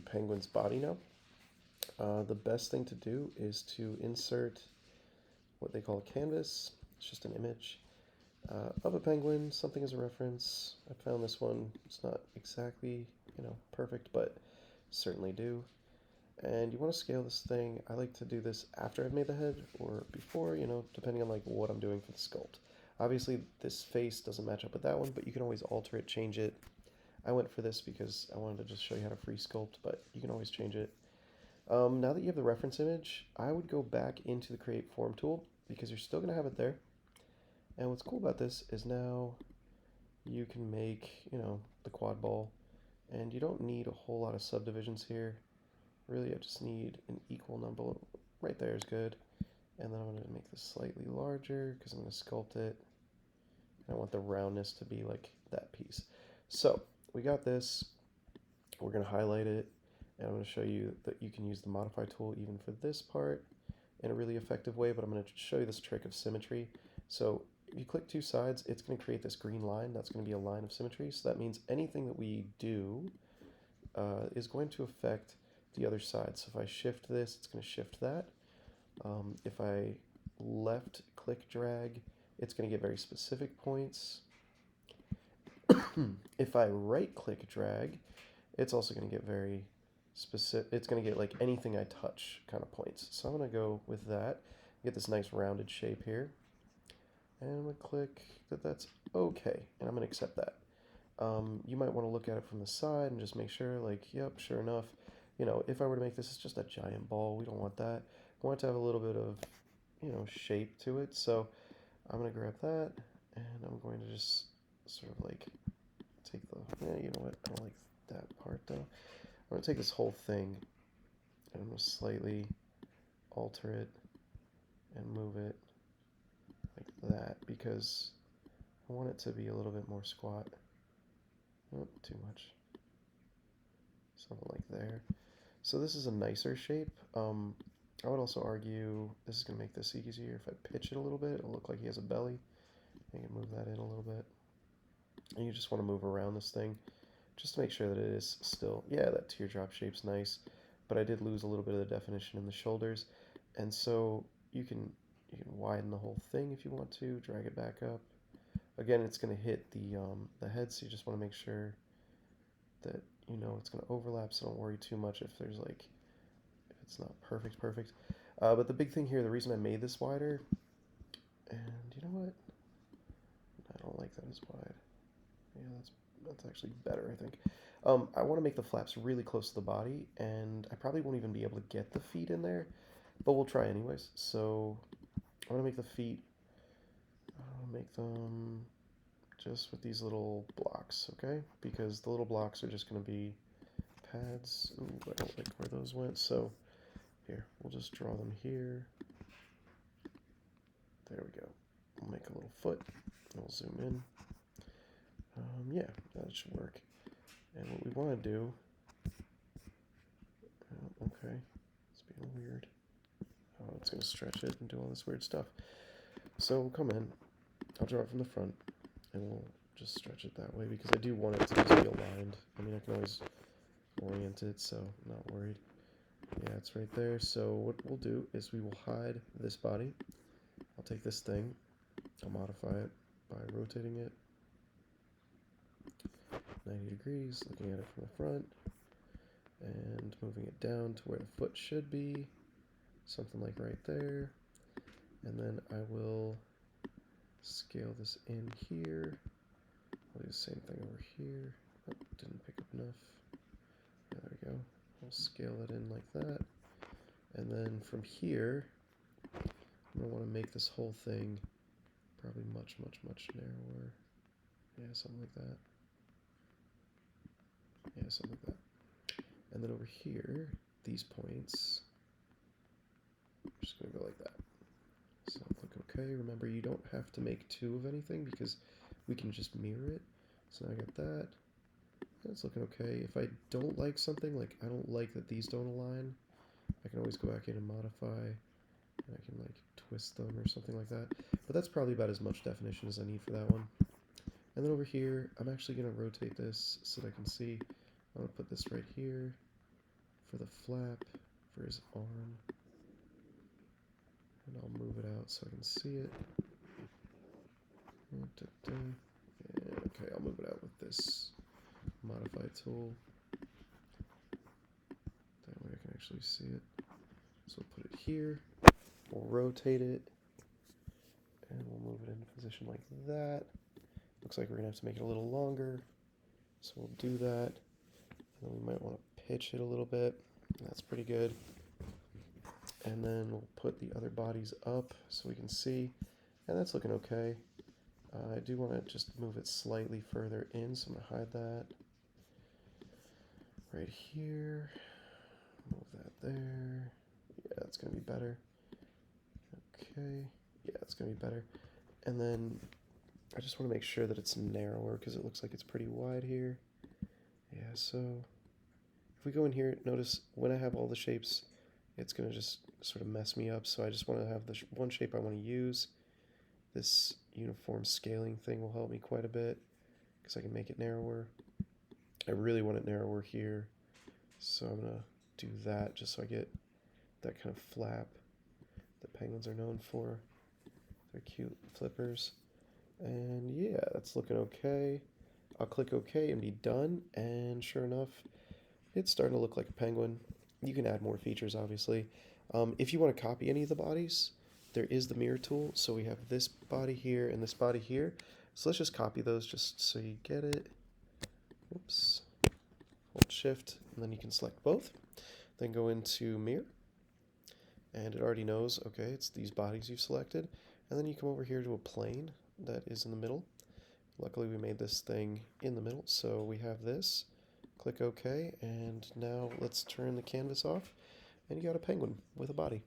penguin's body now. The best thing to do is to insert what they call a canvas. It's just an image of a penguin, something as a reference. I found this one. It's not exactly, perfect, but certainly do. And you want to scale this thing. I like to do this after I've made the head or before, depending on like what I'm doing for the sculpt. Obviously, this face doesn't match up with that one, but you can always alter it, change it. I went for this because I wanted to just show you how to free sculpt, but you can always change it. Now that you have the reference image, I would go back into the Create Form tool because you're still going to have it there. And what's cool about this is now you can make, the quad ball, and you don't need a whole lot of subdivisions here. Really, I just need an equal number. Right there is good. And then I'm going to make this slightly larger because I'm going to sculpt it. I want the roundness to be like that piece. So we got this. We're going to highlight it. And I'm going to show you that you can use the modify tool even for this part in a really effective way. But I'm going to show you this trick of symmetry. So if you click two sides, it's going to create this green line. That's going to be a line of symmetry. So that means anything that we do is going to affect the other side. So if I shift this, it's going to shift that. If I left click drag, it's going to get very specific points. If I right click drag, it's also going to get very specific. It's going to get like anything I touch kind of points. So I'm going to go with that, get this nice rounded shape here. And I'm going to click that's okay. And I'm going to accept that. You might want to look at it from the side and just make sure, like, yep, sure enough. If I were to make this, it's just a giant ball. We don't want that. We want it to have a little bit of, shape to it. So I'm going to grab that, and I'm going to just sort of like take you know what? I don't like that part, though. I'm going to take this whole thing, and I'm going to slightly alter it and move it like that, because I want it to be a little bit more squat. Oh, too much. Something like there. So this is a nicer shape. I would also argue this is going to make this easier. If I pitch it a little bit, it'll look like he has a belly. You can move that in a little bit. And you just want to move around this thing just to make sure that it is still, yeah, that teardrop shape's nice. But I did lose a little bit of the definition in the shoulders. And so you can widen the whole thing if you want to, drag it back up. Again, it's going to hit the head, so you just want to make sure that it's going to overlap, so don't worry too much if there's if it's not perfect. But the big thing here, the reason I made this wider, and you know what? I don't like that as wide. Yeah, that's actually better, I think. I want to make the flaps really close to the body, and I probably won't even be able to get the feet in there, but we'll try anyways. So I'm going to make the feet, I'll make them just with these little blocks, okay? Because the little blocks are just going to be pads. Ooh, I don't like where those went, so here, we'll just draw them here. There we go. We'll make a little foot, and we'll zoom in. Yeah, that should work. And what we want to do, okay, it's being weird. Oh, it's going to stretch it and do all this weird stuff. So we'll come in, I'll draw it from the front, and we'll just stretch it that way because I do want it to just be aligned. I mean, I can always orient it, so I'm not worried. Yeah, it's right there. So what we'll do is we will hide this body. I'll take this thing, I'll modify it by rotating it 90 degrees, looking at it from the front, and moving it down to where the foot should be, something like right there. And then I will scale this in here. I'll do the same thing over here. Oh, didn't pick up enough. Yeah, there we go. I'll scale it in like that. And then from here, I'm going to want to make this whole thing probably much narrower. Yeah, something like that. Yeah, something like that. And then over here, these points, I'm just going to go like that. So look okay. Remember, you don't have to make two of anything because we can just mirror it. So now I got that. That's looking okay. If I don't like something, like I don't like that these don't align, I can always go back in and modify. And I can like twist them or something like that. But that's probably about as much definition as I need for that one. And then over here, I'm actually going to rotate this so that I can see. I'm going to put this right here. for the flap, for his arm. And I'll move it out so I can see it. Okay, I'll move it out with this modify tool. That way I can actually see it. So we'll put it here. We'll rotate it. And we'll move it into position like that. Looks like we're going to have to make it a little longer. So we'll do that. And then we might want to pitch it a little bit. That's pretty good. And then we'll put the other bodies up so we can see. And that's looking okay. I do want to just move it slightly further in, so I'm going to hide that. Right here. Move that there. Yeah, that's going to be better. Okay. Yeah, it's going to be better. And then I just want to make sure that it's narrower because it looks like it's pretty wide here. Yeah, so if we go in here, notice when I have all the shapes, it's going to just sort of mess me up. So I just want to have the one shape I want to use. This uniform scaling thing will help me quite a bit because I can make it narrower. I really want it narrower here, so I'm going to do that just so I get that kind of flap that penguins are known for. They're cute flippers. And yeah, that's looking okay. I'll click OK and be done, and sure enough, it's starting to look like a penguin. You can add more features, obviously. If you want to copy any of the bodies, there is the mirror tool. So we have this body here and this body here. So let's just copy those just so you get it. Oops. Hold shift, and then you can select both. Then go into mirror. And it already knows, okay, it's these bodies you've selected. And then you come over here to a plane that is in the middle. Luckily we made this thing in the middle, so we have this. Click OK, and now let's turn the canvas off, and you got a penguin with a body.